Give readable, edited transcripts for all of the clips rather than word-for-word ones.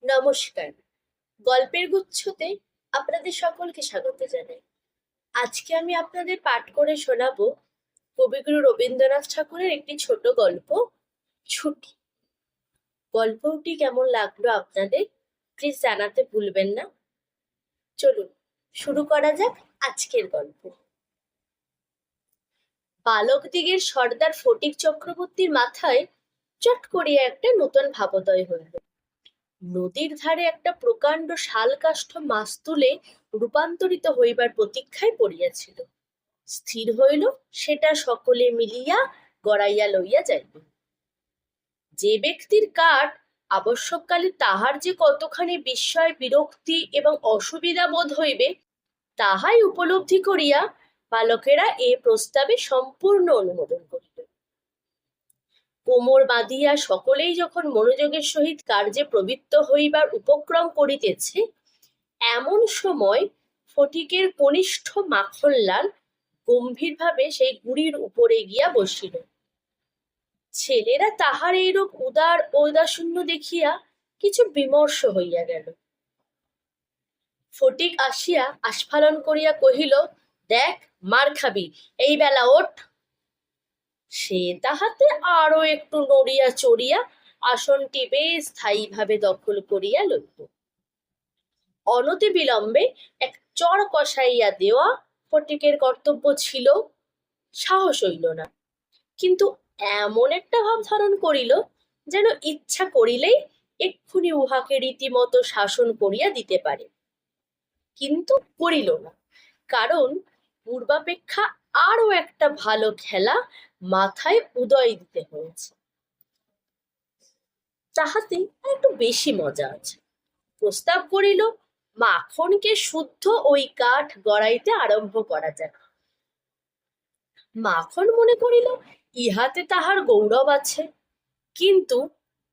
নমস্কার। গল্পের গুচ্ছতে আপনাদের সকলকে স্বাগত জানাই। আজকে আমি আপনাদের পাঠ করে শোনাবো কবিগুরু রবীন্দ্রনাথ ঠাকুরের একটি ছোট গল্প, ছুটি। গল্পটি কেমন লাগলো আপনাদের প্লিজ জানাতে ভুলবেন না। চলুন শুরু করা যাক আজকের গল্প। বালকদিগের সর্দার ফটিক চক্রবর্তীর মাথায় চট করিয়া একটা নূতন ভাবোদয় হইল। নদীর ধারে একটা প্রকাণ্ড শালকাষ্ঠ মাস্তুলে রূপান্তরিত হইবার প্রতীক্ষায় পড়িয়াছিল। স্থির হইল সেটা সকলে মিলিয়া গড়াইয়া লইয়া যাইবে। যে ব্যক্তির কাঠ আবশ্যককালে তাহার যে কতখানি বিস্ময়, বিরক্তি এবং অসুবিধা বোধ হইবে তাহাই উপলব্ধি করিয়া বালকেরা এ প্রস্তাবে সম্পূর্ণ অনুমোদন করিল। কোমর বাঁধিয়া সকলেই যখন মনোযোগের সহিত কার্যে প্রবৃত্ত হইবার উপক্রম করিতেছে, এমন সময় ফটিকের কনিষ্ঠ মাখনলাল গম্ভীরভাবে সেই গুড়ির উপরে গিয়া বসিল। ছেলেরা তাহার এইরূপ উদার ঔদাসীন্য দেখিয়া কিছু বিমর্ষ হইয়া গেল। ফটিক আসিয়া আস্ফালন করিয়া কহিল, দেখ মার খাবি, এই বেলা ওঠ। সে তাহাতে আরো একটু নড়িয়া চড়িয়া আসনটি বেশ স্থায়ীভাবে দখল করিয়া লইল। অনতি বিলম্বে এক চড় কষাইয়া দেওয়া ফটিকের কর্তব্য ছিল। সাহস হইল না, কিন্তু এমন একটা ভাব ধারণ করিল যেন ইচ্ছা করিলেই এক্ষুনি উহাকে রীতিমতো শাসন করিয়া দিতে পারে। কিন্তু করিল না, কারণ পূর্বাপেক্ষা আরো একটা ভালো খেলা মাথায় উদয় দিতে হয়েছে। তাহাতে একটু বেশি মজা আছে। প্রস্তাব করিল, মাখনকে শুদ্ধ ওই কাঠ গড়াইতে আরম্ভ করা যাক। মাখন মনে করিল ইহাতে তাহার গৌরব আছে, কিন্তু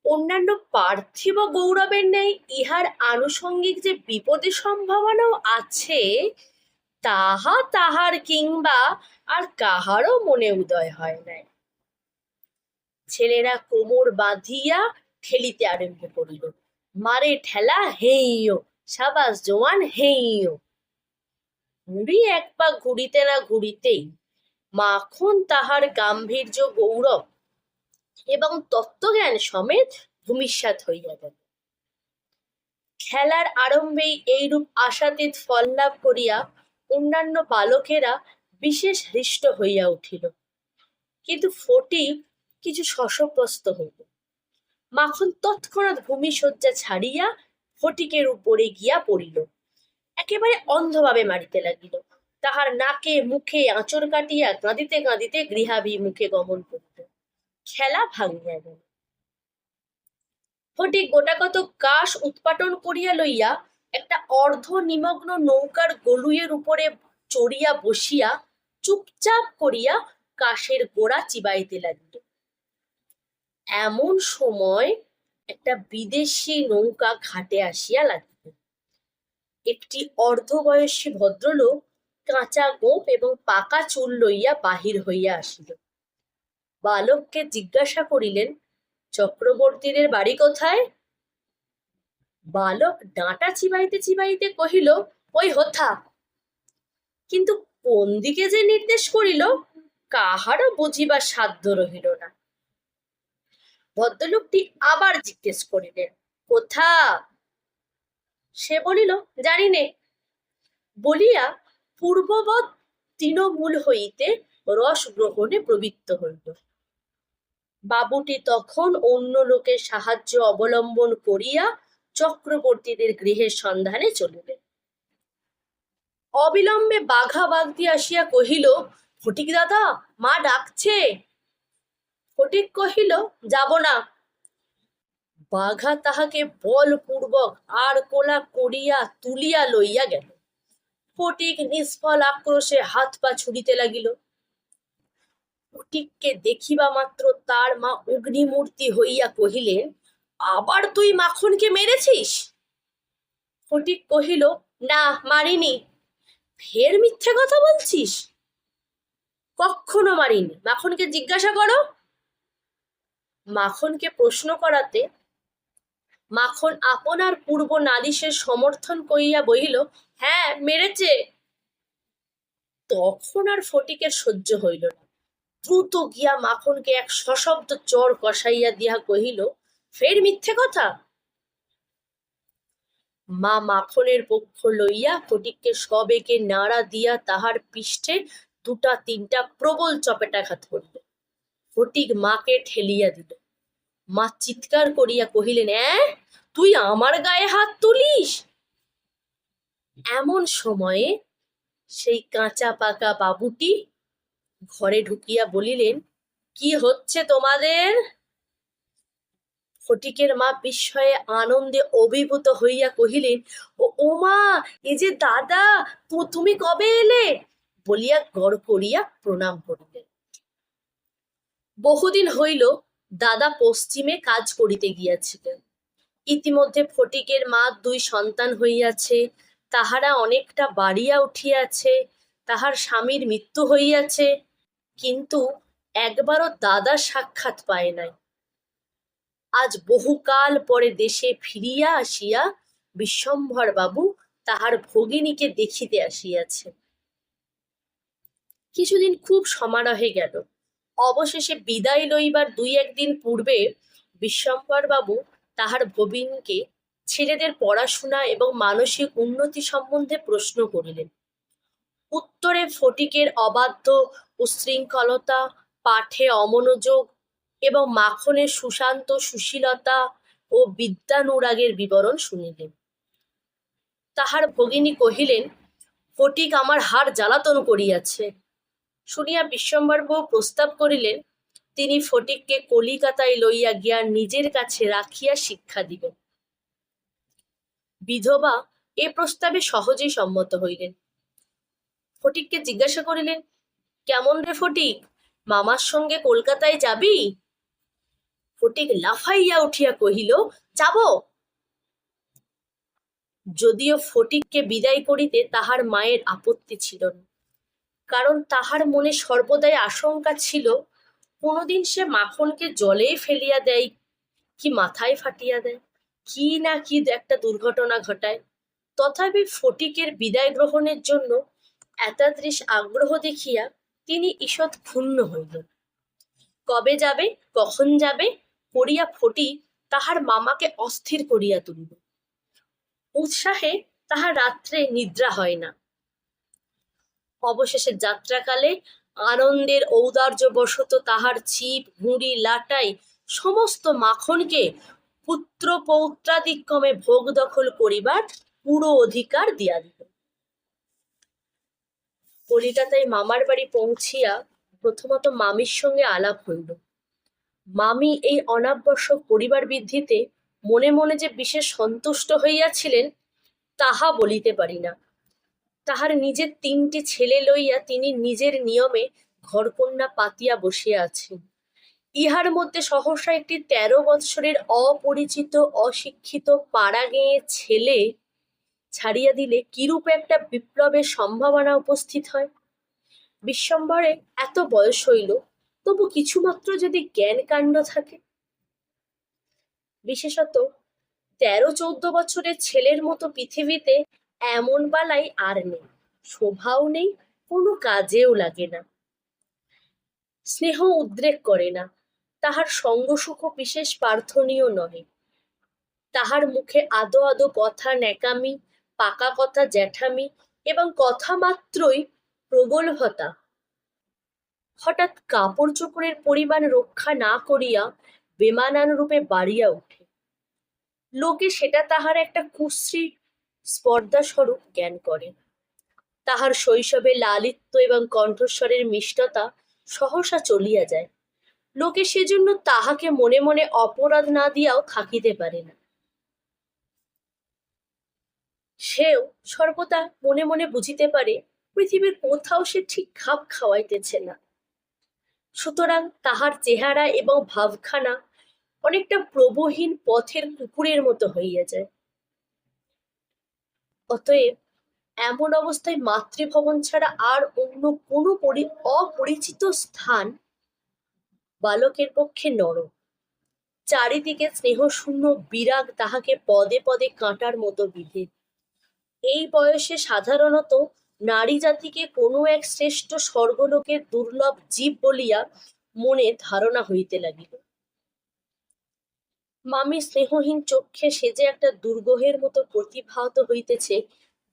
অন্যান্য পার্থিব গৌরবের নেই ইহার আনুষঙ্গিক যে বিপদের সম্ভাবনাও আছে, তাহা তাহার কিংবা আর কাহারও মনে উদয় হয় নাই। ছেলেরা কোমর বাঁধিয়া ঠেলিতে আরম্ভ করিল। মারে ঠেলা, হেইও, সাবাস জোয়ান, হেইও। ঘুড়ি এক পা ঘুরিতে না ঘুরিতেই মাখন তাহার গাম্ভীর্য, গৌরব এবং তত্ত্বজ্ঞান সমেত ভূমিসাৎ হইয়া গেল। খেলার আরম্ভেই এইরূপ আশাতীত ফল লাভ করিয়া অন্যান্য বালকেরা বিশেষ হৃষ্ট হইয়া উঠিল, কিন্তু ফটিক কিছু শশব্যস্ত হইল। মাখন তৎক্ষণাৎ ভূমিশয্যা ছাড়িয়া ফটিকের উপরে গিয়া পড়িল। একেবারে অন্ধভাবে মারিতে লাগিল। তাহার নাকে মুখে আঁচড় কাটিয়া কাঁদিতে কাঁদিতে গৃহাভিমুখে গমন করিল। খেলা ভাঙিয়া গেল। ফটিক গোটাকত কাশ উৎপাটন করিয়া লইয়া একটা অর্ধ নিমগ্ন নৌকার গলুইয়ের উপরে চড়িয়া বসিয়া চুপচাপ করিয়া কাশের গোড়া চিবাইতে লাগিল। এমন সময় একটা বিদেশি নৌকা ঘাটে আসিয়া লাগিল। একটি অর্ধবয়সী ভদ্রলোক কাঁচা গোঁফ এবং পাকা চুল লইয়া বাহির হইয়া আসিল। বালককে জিজ্ঞাসা করিলেন, চক্রবর্তীদের বাড়ি কোথায়? বালক ডাঁটা চিবাইতে চিবাইতে কহিল, ওই হোথা। কিন্তু কোন দিকে যে নির্দেশ করিল কাহারও বুঝিবার সাধ্য রহিল না। ভদ্রলোকটি আবার জিজ্ঞেস করিলেন, কোথা? সে বলিল, জানি নে। বলিয়া পূর্ববৎ তৃণমূল হইতে রস গ্রহণে প্রবৃত্ত হইল। বাবুটি তখন অন্য লোকের সাহায্য অবলম্বন করিয়া চক্রবর্তীদের গৃহের সন্ধানে চলিলেন। অবিলম্বে বাঘা বাগদি আসিয়া কহিল, ফটিক দাদা, মা ডাকছে। ফটিক কহিল, যাব না। বাঘা তাহাকে বলপূর্বক আর কোলা করিয়া তুলিয়া লইয়া গেল। ফটিক নিষ্ফল আক্রোশে হাত পা ছুড়িতে লাগিল। ফটিককে দেখিবা মাত্র তার মা অগ্নিমূর্তি হইয়া কহিলেন, আবার তুই মাখনকে মেরেছিস? ফটিক কহিল, না, মারিনি। ফের মিথ্যে কথা বলছিস? কখনো মারিনি, মাখনকে জিজ্ঞাসা করো। মাখনকে প্রশ্ন করাতে মাখন আপনার পূর্ব নালিশের সমর্থন করিয়া বলিল, হ্যাঁ মেরেছে। তখন আর ফটিকের সহ্য হইল না। দ্রুত গিয়া মাখনকে এক সশব্দ চর কষাইয়া দিয়া কহিল, ফের মিথ্যে কথা। মা মাখনের পক্ষ লইয়া ফটিককে সবেগে নাড়া দিয়া তাহার পৃষ্ঠে দুটা তিনটা প্রবল চপেটাঘাত করিল। ফটিক মাকে ঠেলিয়া দিল। মা চিৎকার করিয়া কহিলেন, তুই আমার গায়ে হাত তুলিস? এমন সময়ে সেই কাঁচা পাকা বাবুটি ঘরে ঢুকিয়া বলিলেন, কি হচ্ছে তোমাদের? ফটিকের মা বিস্ময়ে আনন্দে অভিভূত হইয়া কহিলেন, ও মা, এ যে দাদা, তুমি কবে এলে? বলিয়া গড় করিয়া প্রণাম করিলেন। বহুদিন হইল দাদা পশ্চিমে কাজ করিতে গিয়াছিলেন। ইতিমধ্যে ফটিকের মা দুই সন্তান হইয়াছে, তাহারা অনেকটা বাড়িয়া উঠিয়াছে, তাহার স্বামীর মৃত্যু হইয়াছে, কিন্তু একবারও দাদা সাক্ষাৎ পায় নাই। আজ বহুকাল পরে দেশে ফিরিয়া আসিয়া বিশ্বম্ভর বাবু তাহার ভগিনীকে দেখিতে আসিয়াছে। কিছুদিন খুব সমারোহে গেল। অবশেষে বিদায় লইবার দুই একদিন পূর্বে বিশ্বম্ভর বাবু তাহার ভগিনীকে ছেলেদের পড়াশোনা এবং মানসিক উন্নতি সম্বন্ধে প্রশ্ন করিলেন। উত্তরে ফটিকের অবাধ্য উচ্ছৃঙ্খলতা, পাঠে অমনোযোগ এবং মাখনের সুশান্ত সুশীলতা ও বিদ্যানুরাগের বিবরণ শুনিলেন। তাহার ভগিনী কহিলেন, ফটিক আমার হাড় জ্বালাতন করিয়াছে। শুনিয়া বিশ্বম্ভরবাবু প্রস্তাব করিলেন, তিনি ফটিককে কলিকাতায় লইয়া গিয়া নিজের কাছে রাখিয়া শিক্ষা দিবেন। বিধবা এ প্রস্তাবে সহজেই সম্মত হইলেন। ফটিককে জিজ্ঞাসা করিলেন, কেমন রে ফটিক, মামার সঙ্গে কলকাতায় যাবি? ফটিক লাফাইয়া উঠিয়া কহিল, যাব। যদিও ফটিককে বিদায় করিতে তাহার মায়ের আপত্তি ছিল না, কারণ তাহার মনে সর্বদাই আশঙ্কা ছিল কোনোদিন সে মাখনকে জলে ফেলিয়া দেয়, কি মাথায় ফাটিয়া দেয়, কি না কি একটা দুর্ঘটনা ঘটায়। তথাপি ফটিকের বিদায় গ্রহণের জন্য এতাদৃশ আগ্রহ দেখিয়া তিনি ঈষৎ ক্ষুণ্ণ হইলেন। কবে যাবে, কখন যাবে করিয়া ফটিক তাহার মামাকে অস্থির করিয়া তুলিল। উৎসাহে তাহার রাত্রে নিদ্রা হয় না। অবশেষে যাত্রাকালে আনন্দের ঔদার্যবশত তাহার ছিপ, ঘুড়ি, লাটাই সমস্ত মাখনকে পুত্র পৌত্রাদিক্রমে ভোগ দখল করিবার পুরো অধিকার দিয়া দিল। কলিকাতায় মামার বাড়ি পৌঁছিয়া প্রথমত মামির সঙ্গে আলাপ হইল। মামি এই অনাবশ্যক পরিবার বৃদ্ধিতে মনে মনে যে বিশেষ সন্তুষ্ট হইয়াছিলেন তাহা বলিতে পারি না। তাহার নিজের 3টি ছেলে লইয়া তিনি নিজের নিয়মে ঘরকন্যা পাতিয়া বসিয়া আছেন। ইহার মধ্যে সহসা একটি 13 বৎসরের অপরিচিত অশিক্ষিত পাড়া গেঁয়ে ছেলে ছাড়িয়া দিলে কিরূপ একটা বিপ্লবের সম্ভাবনা উপস্থিত হয়। বিশ্বম্ভরে এত বয়স হইল, তবু কিছুমাত্র যদি জ্ঞান কাণ্ড থাকে। বিশেষত 13-14 বছরের ছেলের মতো পৃথিবীতে এমন বালাই আর নেই, শোভাও নেই, কোনো কাজেও লাগে না। স্নেহ উদ্রেক করে না, তাহার সঙ্গসুখ বিশেষ প্রার্থনীয় নহে। তাহার মুখে আদো আদো কথা ন্যাকামি, পাকা কথা জ্যাঠামি এবং কথা মাত্রই প্রগল্ভতা। হঠাৎ কাপড় চোপড়ের পরিমাণ রক্ষা না করিয়া বেমানান রূপে বাড়িয়া ওঠে। লোকে সেটা তাহার একটা কুশ্রী স্পর্ধা স্বরূপ জ্ঞান করে। তাহার শৈশবে লালিত্য এবং কণ্ঠস্বরের মিষ্টতা সহসা চলিয়া যায়। লোকে সেজন্য তাহাকে মনে মনে অপরাধ না দিয়াও থাকিতে পারে না। সেও সর্বদা মনে মনে বুঝিতে পারে পৃথিবীর কোথাও সে ঠিক খাপ খাওয়াইতেছে না। সুতরাং তাহার চেহারা এবং ভাবখানা অনেকটা প্রভুহীন পথের কুকুরের মতো হইয়া যায়। অতএব এমন অবস্থায় মাতৃভবন ছাড়া আর অন্য কোনো অপরিচিত স্থান বালকের পক্ষে নরক। চারিদিকে স্নেহশূন্য বিরাগ তাহাকে পদে পদে কাঁটার মতো বিধে। এই বয়সে সাধারণত নারী জাতিকে কোনো এক শ্রেষ্ঠ স্বর্গলোকের দুর্লভ জীব বলিয়া মনে ধারণা হইতে লাগিল। মামি স্নেহহীন চক্ষে সে যে একটা দুর্গহের মতো প্রতিভাত হইতেছে,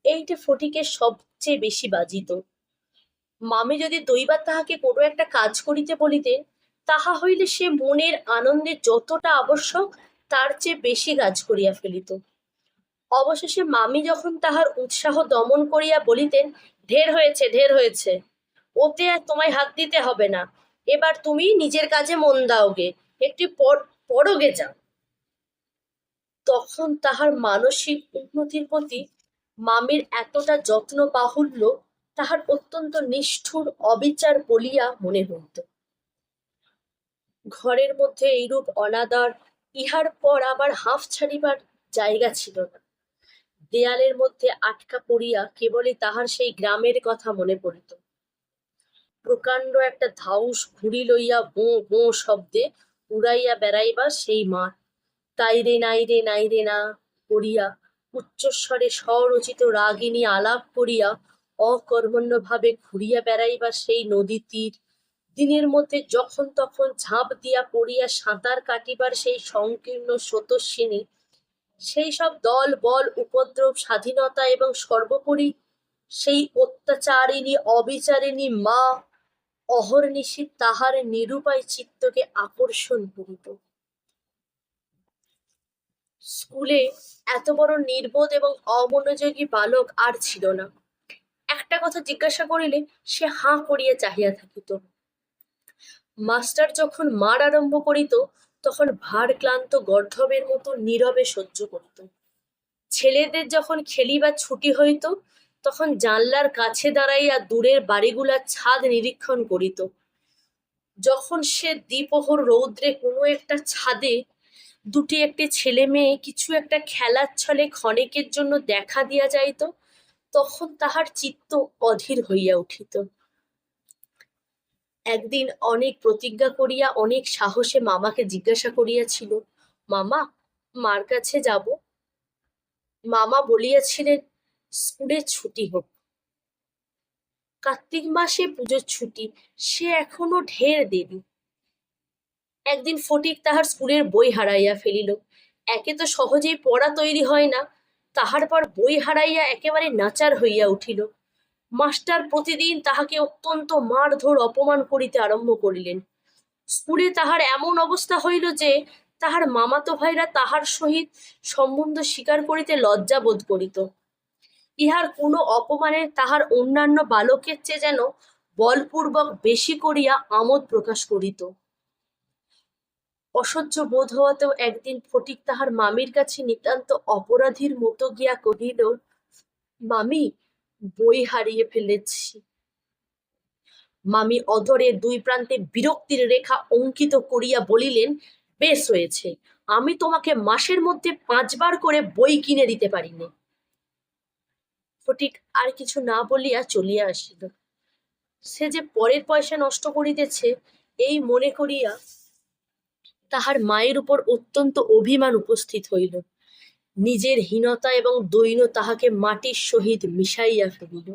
এইটা ফটিকের সবচেয়ে বেশি বাজিত। মামি যদি দৈবাৎ তাহাকে কোনো একটা কাজ করিতে বলিতেন, তাহা হইলে সে মনের আনন্দে যতটা আবশ্যক তার চেয়ে বেশি কাজ করিয়া ফেলিত। অবশেষে মামি যখন তাহার উৎসাহ দমন করিয়া বলিতেন, ঢের হয়েছে ঢের হয়েছে, ওতে আর তোমায় হাত দিতে হবে না, এবার তুমি নিজের কাজে মন দাওগে, একটি পরগে যাও, তখন তাহার মানসিক উন্নতির প্রতি মামির এতটা যত্ন বাহুল্য তাহার অত্যন্ত নিষ্ঠুর অবিচার বলিয়া মনে হইত। ঘরের মধ্যে এইরূপ অনাদর, ইহার পর আবার হাঁফ ছাড়িবার জায়গা ছিল না। দেয়ালের মধ্যে আটকা পড়িয়া কেবলই তাহার সেই গ্রামের কথা মনে পড়িত। প্রকাণ্ড একটা ধাউস ঘুড়ি লইয়া বোঁ বোঁ শব্দে উড়াইয়া বেড়াইবার সেই মাঠ, তাই রে নাই রে নাই রে না করিয়া উচ্চস্বরে স্বরচিত রাগিনী আলাপ করিয়া অকর্মণ্যভাবে ঘুরিয়া বেড়াইবার সেই নদী তীর, দিনের মধ্যে যখন তখন ঝাঁপ দিয়া পড়িয়া সাঁতার কাটিবার সেই সংকীর্ণ স্রোতস্বিনী, সেই সব দল বল উপদ্রব স্বাধীনতা এবং সর্বোপরি সেই অত্যাচারিণী অবিচারিণী মা অহর্নিশি তাহার নিরুপায় চিত্তকে আকর্ষণ করিত। স্কুলে এত বড় নির্বোধ এবং অমনোযোগী বালক আর ছিল না। একটা কথা জিজ্ঞাসা করিলে সে হাঁ করিয়া চাহিয়া থাকিত। মাস্টার যখন মার আরম্ভ করিত তখন ভার ক্লান্ত গর্ধবের মতো নীরবে সহ্য করিত। ছেলেদের যখন খেলিবার ছুটি হইত তখন জানলার কাছে দাঁড়াইয়া দূরের বাড়িগুলার ছাদ নিরীক্ষণ করিত। যখন সে দ্বিপ্রহর রৌদ্রে কোনো একটা ছাদে দুটি একটি ছেলে মেয়ে কিছু একটা খেলার ছলে ক্ষণিকের জন্য দেখা দিয়া যাইত, তখন তাহার চিত্ত অধীর হইয়া উঠিত। একদিন অনেক প্রতিজ্ঞা করিয়া অনেক সাহসে মামাকে জিজ্ঞাসা করিয়াছিল, মামা, মার কাছে যাব। মামা বলিয়াছিলেন, স্কুলের ছুটি হোক, কার্তিক মাসে পুজোর ছুটি, সে এখনো ঢের দেরি। একদিন ফটিক তাহার স্কুলের বই হারাইয়া ফেলিল। একে তো সহজেই পড়া তৈরি হয় না, তাহার পর বই হারাইয়া একেবারে নাচার হইয়া উঠিল। মাস্টার প্রতিদিন তাহাকে অত্যন্ত মারধর অপমান করিতে আরম্ভ করিলেন। স্কুলে তাহার এমন অবস্থা হইল যে তাহার মামাতো ভাইরা তাহার সহিত সম্বন্ধ স্বীকার করিতে লজ্জা বোধ করিত। ইহার কোনো অপমানে তাহার অন্যান্য বালকের চেয়ে যেন বলপূর্বক বেশি করিয়া আমোদ প্রকাশ করিত। অসহ্য বোধ হওয়াতেও একদিন ফটিক তাহার মামির কাছে নিতান্ত অপরাধীর মতো গিয়া কহিল, মামি, বই হারিয়ে ফেলেছি। মামি অধরে দুই প্রান্তে বিরক্তির রেখা অঙ্কিত করিয়া বলিলেন, বেশ হয়েছে, আমি তোমাকে মাসের মধ্যে 5 বার করে বই কিনে দিতে পারিনি। ফটিক আর কিছু না বলিয়া চলিয়া আসিল। সে যে পরের পয়সা নষ্ট করিতেছে এই মনে করিয়া তাহার মায়ের উপর অত্যন্ত অভিমান উপস্থিত হইল। নিজের হীনতা এবং দৈন্য তাহাকে মাটির সহিত মিশাইয়া ফেলিল।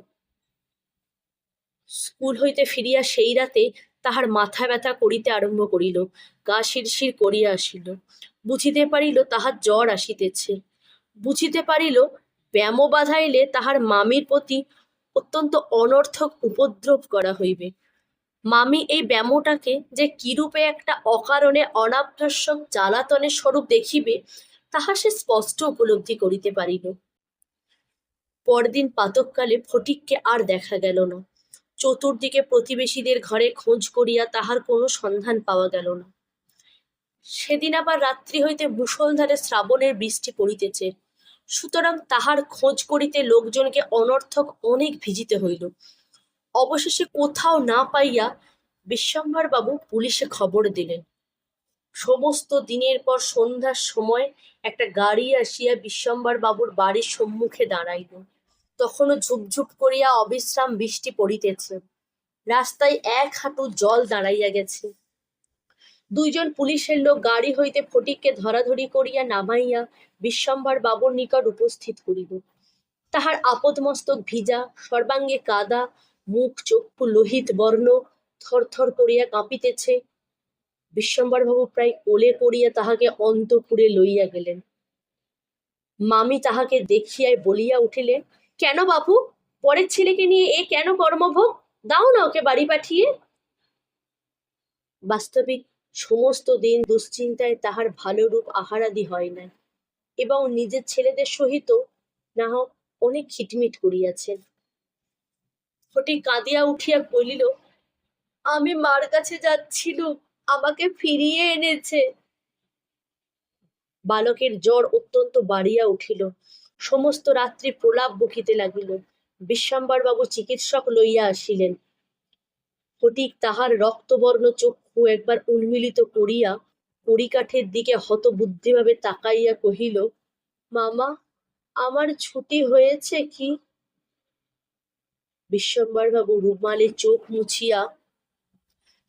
স্কুল হইতে ফিরিয়া সেই রাতে তাহার মাথা ব্যথা করিতে আরম্ভ করিল, গা শিরশির করিয়া আসিল। বুঝিতে পারিল তাহার জ্বর আসিতেছে। বুঝিতে পারিল ব্যাম বাঁধাইলে তাহার মামির প্রতি অত্যন্ত অনর্থক উপদ্রব করা হইবে। মামি এই ব্যামোটাকে যে কিরূপে একটা অকারণে অনাবশ্যক জ্বালাতনের স্বরূপ দেখিবে তাহা সে স্পষ্ট উপলব্ধি করিতে পারিল। পরদিন প্রাতঃকালে ফটিককে আর দেখা গেল না। চতুর্দিকে প্রতিবেশীদের ঘরে খোঁজ করিয়া তাহার কোনো সন্ধান পাওয়া গেল না। সেদিন আবার রাত্রি হইতে মুষলধারে শ্রাবণের বৃষ্টি পড়িতেছে, সুতরাং তাহার খোঁজ করিতে লোকজনকে অনর্থক অনেক ভিজিতে হইল। অবশেষে কোথাও না পাইয়া বিশ্বম্ভর বাবু পুলিশে খবর দিলেন। সমস্ত দিনের পর সন্ধ্যার সময় একটা গাড়ি আসিয়া বিশ্বম্ভর বাবুর বাড়ির সম্মুখে দাঁড়াইল। তখনও ঝুপঝুপ করিয়া অবিশ্রাম বৃষ্টি পড়িতেছে। রাস্তায় 1 হাঁটু জল দাঁড়াইয়া গেছে। দুইজন পুলিশের লোক গাড়ি হইতে ফটিককে ধরাধরি করিয়া নামাইয়া বিশ্বম্ভর বাবুর নিকট উপস্থিত করিল। তাহার আপদমস্তক ভিজা, সর্বাঙ্গে কাদা, মুখ চক্ষু লোহিত বর্ণ, থরথর করিয়া কাঁপিতেছে। বিশ্বম্ভর বাবু প্রায় কোলে করিয়া তাহাকে অন্তঃপুরে লইয়া গেলেন। মামি তাহাকে দেখিয়াই বলিয়া উঠিলেন, কেন বাপু, পরের ছেলেকে নিয়ে এ কেন কর্মভোগ? দাও না ওকে বাড়ি পাঠিয়ে। বাস্তবিক সমস্ত দিন দুশ্চিন্তায় তাহার ভালো রূপ আহারাদি হয় নাই, এবং নিজের ছেলেদের সহিত না হোক অনেক খিটমিট করিয়াছেন। ফটিক কাঁদিয়া উঠিয়া বলিল, আমি মার কাছে যাচ্ছিলুম, আমাকে ফিরিয়ে এনেছে। বালকের জ্বর অত্যন্ত বাড়িয়া উঠিল, সমস্ত রাত্রি প্রলাপ বকিতে লাগিল। বিশ্বম্ভর বাবু চিকিৎসক লইয়া আসিলেন। ফটিক তাহার রক্তবর্ণ চক্ষু একবার উন্মিলিত করিয়া কড়িকাঠের দিকে হতবুদ্ধিভাবে তাকাইয়া কহিল, মামা, আমার ছুটি হয়েছে কি? বিশ্বম্ভর বাবু রুমালে চোখ মুছিয়া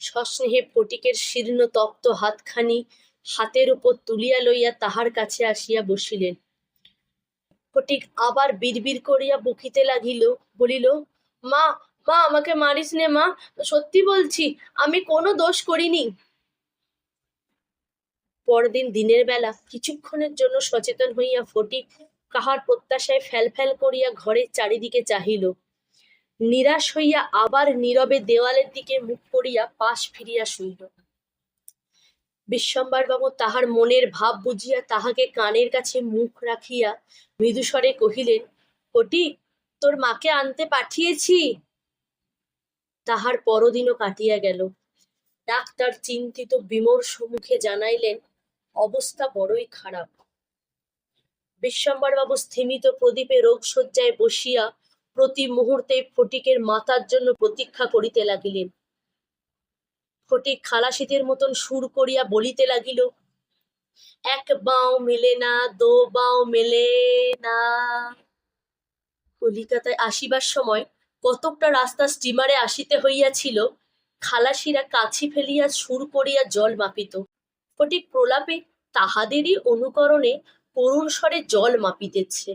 সস্নেহে ফটিকের শীর্ণ তপ্ত হাতখানি হাতের উপর তুলিয়া লইয়া তাহার কাছে আসিয়া বসিলেন। ফটিক আবার বিড়বিড় করিয়া বকিতে লাগিল, বলিল, মা, মা, আমাকে মারিস নে মা, সত্যি বলছি, আমি কোনো দোষ করিনি। পরদিন দিনের বেলা কিছুক্ষণের জন্য সচেতন হইয়া ফটিক কাহার প্রত্যাশায় ফ্যাল করিয়া ঘরের চারিদিকে চাহিল। নিরাশ হইয়া আবার নীরবে দেওয়ালের দিকে মুখ করিয়া পাশ ফিরিয়া শুইল। বিশ্বম্ভর বাবু তাহার মনের ভাব বুঝিয়া তাহাকে কানের কাছে মুখ রাখিয়া মৃদুস্বরে কহিলেন, ফটিক, তোর মাকে আনতে পাঠিয়েছি। তাহার পরদিনও কাটিয়া গেল। ডাক্তার চিন্তিত বিমর্ষ মুখে জানাইলেন, অবস্থা বড়ই খারাপ। বিশ্বম্ভর বাবু স্থিমিত প্রদীপে রোগশয্যায় বসিয়া প্রতি মুহূর্তে ফটিকের মাতার জন্য প্রতীক্ষা করিতে লাগিলেন। ফটিক খালাসিদের মতন সুর করিয়া বলিতে লাগিল, এক বাঁও মেলে না, দো বাঁও মেলে না। কলিকাতায় আসিবার সময় কতকটা রাস্তা স্টিমারে আসিতে হইয়াছিল। খালাসিরা কাছি ফেলিয়া সুর করিয়া জল মাপিত। ফটিক প্রলাপে তাহাদেরই অনুকরণে করুণ স্বরে জল মাপিতেছে।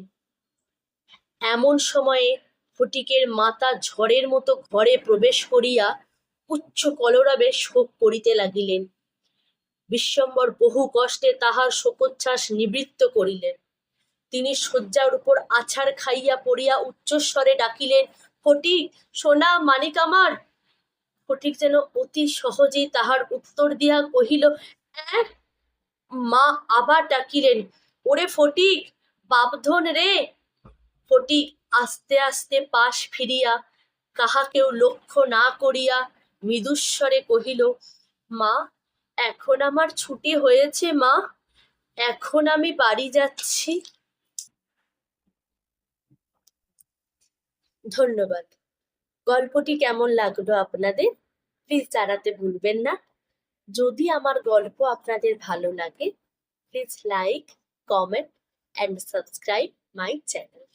এমন সময়ে ফটিকের মাতা ঝড়ের মতো ঘরে প্রবেশ করিয়া উচ্চ কলরবে শোক করিতে লাগিলেন। বিশ্বম্ভর বহু কষ্টে তাহার শোকোচ্ছ্বাস নিবৃত্ত করিলেন। তিনি শয্যার উপর আছাড় খাইয়া পড়িয়া উচ্চস্বরে ডাকিলেন, ফটিক, সোনা, মানিক আমার। ফটিক যেন অতি সহজেই তাহার উত্তর দিয়া কহিল, অ্যাঁ। মা আবার ডাকিলেন, ওরে ফটিক, বাপধন রে। ফটিক আস্তে আস্তে পাশ ফিরিয়া কাহাকেও লক্ষ্য না করিয়া মৃদুস্বরে কহিল, মা, এখন আমার ছুটি হয়েছে মা, এখন আমি বাড়ি যাচ্ছি। ধন্যবাদ। গল্পটি কেমন লাগলো আপনাদের প্লিজ জানাতে ভুলবেন না। যদি আমার গল্প আপনাদের ভালো লাগে, please like, comment and subscribe my channel.